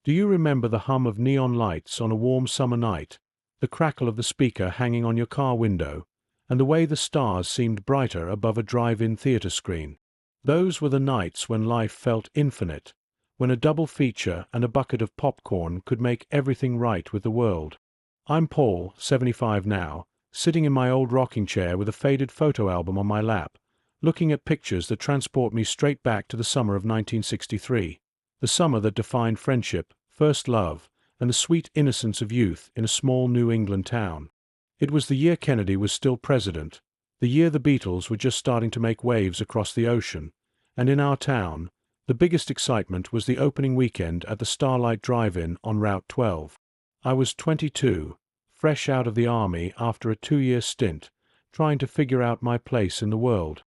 Do you remember the hum of neon lights on a warm summer night, the crackle of the speaker hanging on your car window, and the way the stars seemed brighter above a drive-in theater screen? Those were the nights when life felt infinite, when a double feature and a bucket of popcorn could make everything right with the world. I'm Paul, 75 now, sitting in my old rocking chair with a faded photo album on my lap, looking at pictures that transport me straight back to the summer of 1963, the summer that defined friendship, first love, and the sweet innocence of youth in a small New England town. It was the year Kennedy was still president, the year the Beatles were just starting to make waves across the ocean, and in our town, the biggest excitement was the opening weekend at the Starlight Drive-In on Route 12. I was 22, fresh out of the army after a 2-year stint, trying to figure out my place in the world.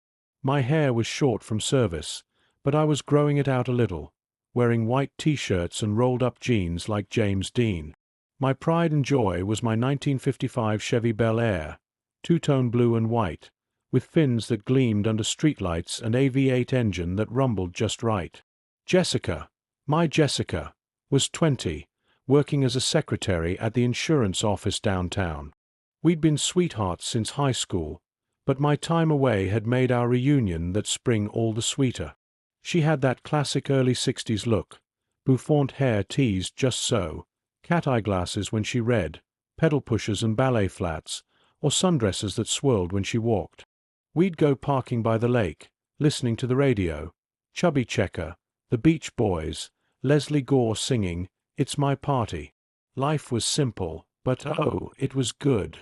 My hair was short from service, but I was growing it out a little, wearing white t-shirts and rolled-up jeans like James Dean. My pride and joy was my 1955 Chevy Bel Air, two-tone blue and white, with fins that gleamed under streetlights and a V8 engine that rumbled just right. Jessica, my Jessica, was 20, working as a secretary at the insurance office downtown. We'd been sweethearts since high school, but my time away had made our reunion that spring all the sweeter. She had that classic early 60s look, bouffant hair teased just so, cat-eye glasses when she read, pedal pushers and ballet flats, or sundresses that swirled when she walked. We'd go parking by the lake, listening to the radio, Chubby Checker, the Beach Boys, Leslie Gore singing, "It's My Party." Life was simple, but oh, it was good.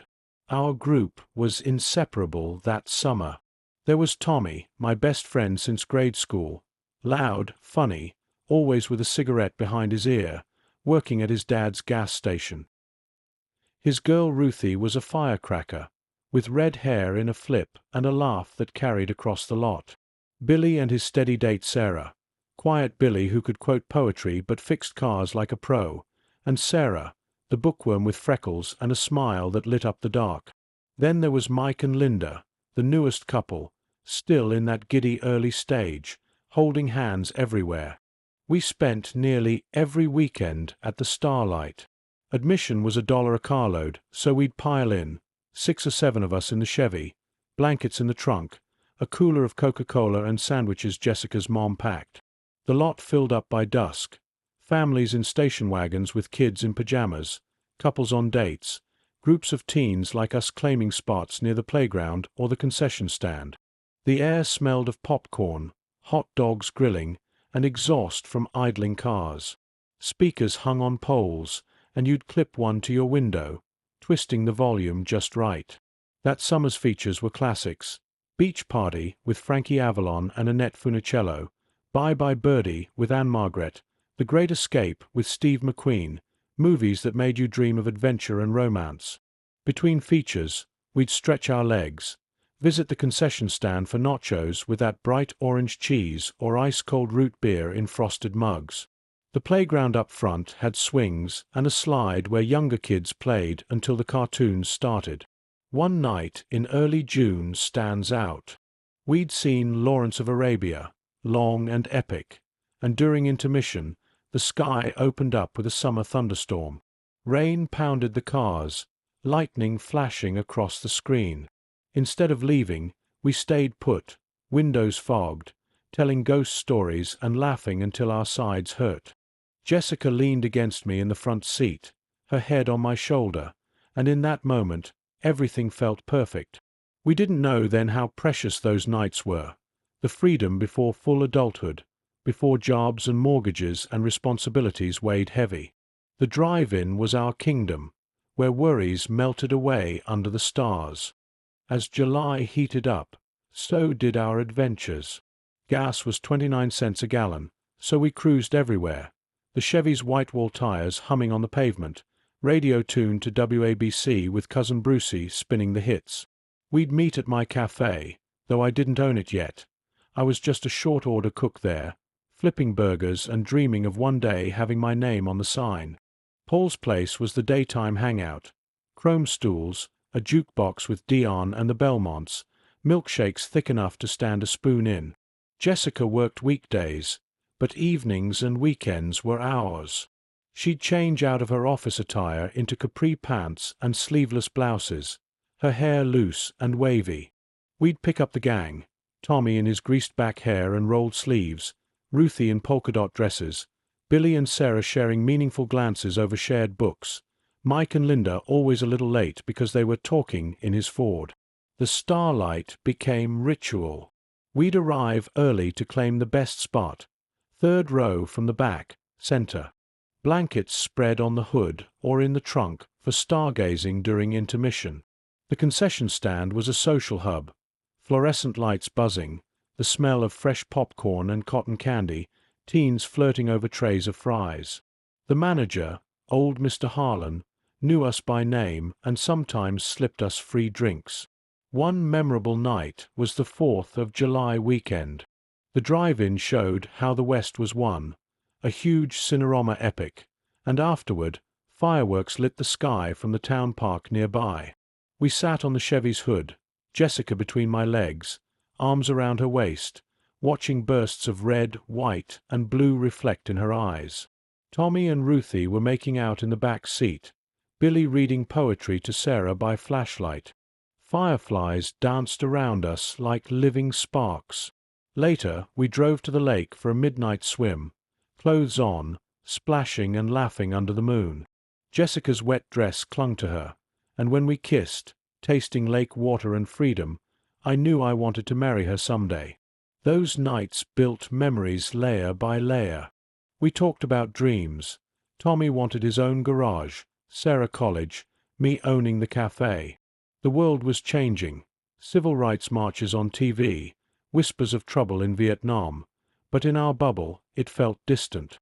Our group was inseparable that summer. There was Tommy, my best friend since grade school, loud, funny, always with a cigarette behind his ear, working at his dad's gas station. His girl Ruthie was a firecracker, with red hair in a flip and a laugh that carried across the lot. Billy and his steady date Sarah, quiet Billy who could quote poetry but fixed cars like a pro, and Sarah, the bookworm with freckles and a smile that lit up the dark. Then there was Mike and Linda, the newest couple, still in that giddy early stage, holding hands everywhere. We spent nearly every weekend at the Starlight. Admission was $1 a carload, so we'd pile in, 6 or 7 of us in the Chevy, blankets in the trunk, a cooler of Coca-Cola and sandwiches Jessica's mom packed. The lot filled up by dusk, families in station wagons with kids in pajamas, couples on dates, groups of teens like us claiming spots near the playground or the concession stand. The air smelled of popcorn, hot dogs grilling, and exhaust from idling cars. Speakers hung on poles, and you'd clip one to your window, twisting the volume just right. That summer's features were classics: Beach Party with Frankie Avalon and Annette Funicello, Bye Bye Birdie with Ann-Margret, The Great Escape with Steve McQueen, movies that made you dream of adventure and romance. Between features, we'd stretch our legs, visit the concession stand for nachos with that bright orange cheese or ice-cold root beer in frosted mugs. The playground up front had swings and a slide where younger kids played until the cartoons started. One night in early June stands out. We'd seen Lawrence of Arabia, long and epic, and during intermission, the sky opened up with a summer thunderstorm. Rain pounded the cars, lightning flashing across the screen. Instead of leaving, we stayed put, windows fogged, telling ghost stories and laughing until our sides hurt. Jessica leaned against me in the front seat, her head on my shoulder, and in that moment, everything felt perfect. We didn't know then how precious those nights were, the freedom before full adulthood, before jobs and mortgages and responsibilities weighed heavy. The drive-in was our kingdom, where worries melted away under the stars. As July heated up, so did our adventures. Gas was 29 cents a gallon, so we cruised everywhere, the Chevy's white-wall tires humming on the pavement, radio tuned to WABC with Cousin Brucey spinning the hits. We'd meet at my cafe, though I didn't own it yet. I was just a short-order cook there, flipping burgers and dreaming of one day having my name on the sign. Paul's place was the daytime hangout. Chrome stools, a jukebox with Dion and the Belmonts, milkshakes thick enough to stand a spoon in. Jessica worked weekdays, but evenings and weekends were ours. She'd change out of her office attire into capri pants and sleeveless blouses, her hair loose and wavy. We'd pick up the gang, Tommy in his greased-back hair and rolled sleeves, Ruthie in polka-dot dresses, Billy and Sarah sharing meaningful glances over shared books, Mike and Linda always a little late because they were talking in his Ford. The starlight became ritual. We'd arrive early to claim the best spot, third row from the back, center. Blankets spread on the hood or in the trunk for stargazing during intermission. The concession stand was a social hub, fluorescent lights buzzing, the smell of fresh popcorn and cotton candy, teens flirting over trays of fries. The manager, old Mr. Harlan, knew us by name and sometimes slipped us free drinks. One memorable night was the 4th of July weekend. The drive-in showed How the West Was Won, a huge Cinerama epic, and afterward, fireworks lit the sky from the town park nearby. We sat on the Chevy's hood, Jessica between my legs, arms around her waist, watching bursts of red, white, and blue reflect in her eyes. Tommy and Ruthie were making out in the back seat, Billy reading poetry to Sarah by flashlight. Fireflies danced around us like living sparks. Later, we drove to the lake for a midnight swim, clothes on, splashing and laughing under the moon. Jessica's wet dress clung to her, and when we kissed, tasting lake water and freedom, I knew I wanted to marry her someday. Those nights built memories layer by layer. We talked about dreams. Tommy wanted his own garage, Sarah college, me owning the cafe. The world was changing. Civil rights marches on TV, whispers of trouble in Vietnam, but in our bubble it felt distant.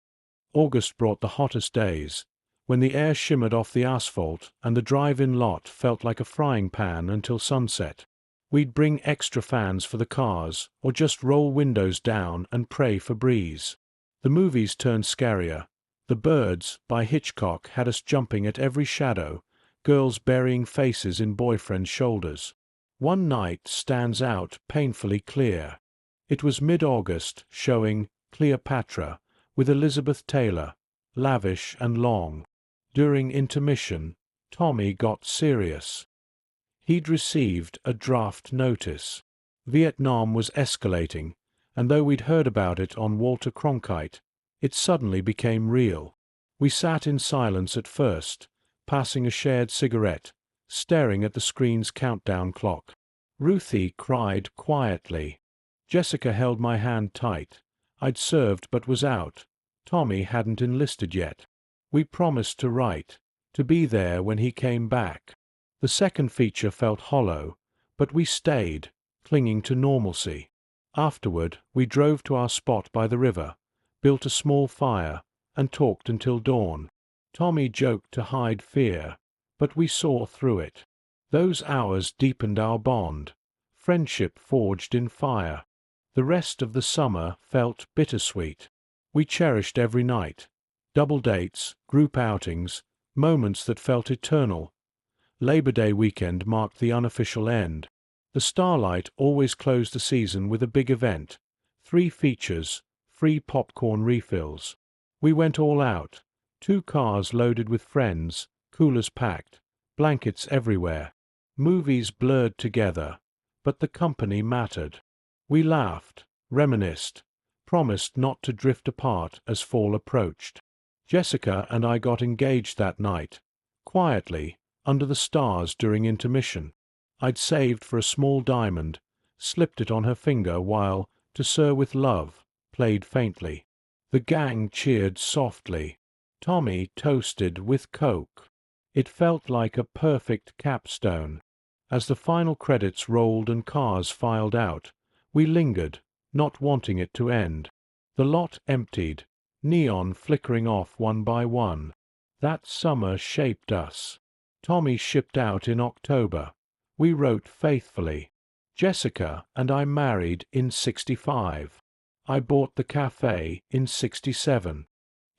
August brought the hottest days, when the air shimmered off the asphalt and the drive-in lot felt like a frying pan until sunset. We'd bring extra fans for the cars, or just roll windows down and pray for breeze. The movies turned scarier. The Birds, by Hitchcock, had us jumping at every shadow, girls burying faces in boyfriends' shoulders. One night stands out painfully clear. It was mid-August, showing Cleopatra, with Elizabeth Taylor, lavish and long. During intermission, Tommy got serious. He'd received a draft notice. Vietnam was escalating, and though we'd heard about it on Walter Cronkite, it suddenly became real. We sat in silence at first, passing a shared cigarette, staring at the screen's countdown clock. Ruthie cried quietly. Jessica held my hand tight. I'd served but was out. Tommy hadn't enlisted yet. We promised to write, to be there when he came back. The second feature felt hollow, but we stayed, clinging to normalcy. Afterward, we drove to our spot by the river, built a small fire, and talked until dawn. Tommy joked to hide fear, but we saw through it. Those hours deepened our bond, friendship forged in fire. The rest of the summer felt bittersweet. We cherished every night, double dates, group outings, moments that felt eternal. Labor Day weekend marked the unofficial end. The Starlight always closed the season with a big event, 3 features, free popcorn refills. We went all out, 2 cars loaded with friends, coolers packed, blankets everywhere. Movies blurred together, but the company mattered. We laughed, reminisced, promised not to drift apart as fall approached. Jessica and I got engaged that night, quietly, under the stars during intermission. I'd saved for a small diamond, slipped it on her finger while To Sir with Love played faintly. The gang cheered softly. Tommy toasted with Coke. It felt like a perfect capstone. As the final credits rolled and cars filed out, we lingered, not wanting it to end. The lot emptied, neon flickering off one by one. That summer shaped us. Tommy shipped out in October. We wrote faithfully. Jessica and I married in '65. I bought the cafe in '67.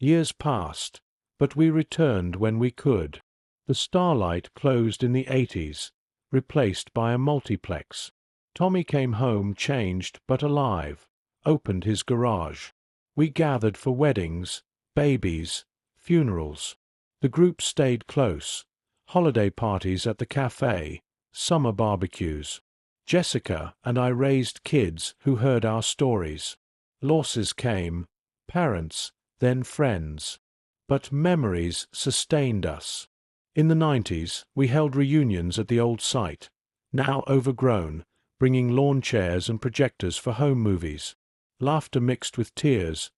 Years passed, but we returned when we could. The Starlight closed in the '80s, replaced by a multiplex. Tommy came home changed but alive, opened his garage. We gathered for weddings, babies, funerals. The group stayed close. Holiday parties at the cafe, summer barbecues. Jessica and I raised kids who heard our stories. Losses came, parents, then friends. But memories sustained us. In the 90s, we held reunions at the old site, now overgrown, bringing lawn chairs and projectors for home movies. Laughter mixed with tears.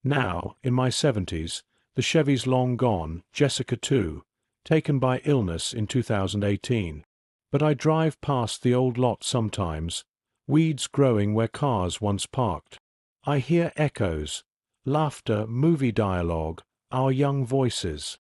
Now, in my 70s, the Chevy's long gone, Jessica too, taken by illness in 2018. But I drive past the old lot sometimes, weeds growing where cars once parked. I hear echoes, laughter, movie dialogue, our young voices.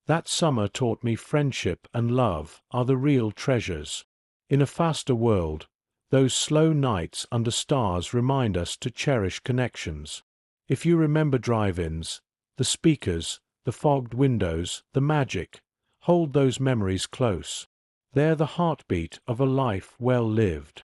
That summer taught me friendship and love are the real treasures. In a faster world, those slow nights under stars remind us to cherish connections. If you remember drive-ins, the speakers, the fogged windows, the magic, hold those memories close. They're the heartbeat of a life well lived.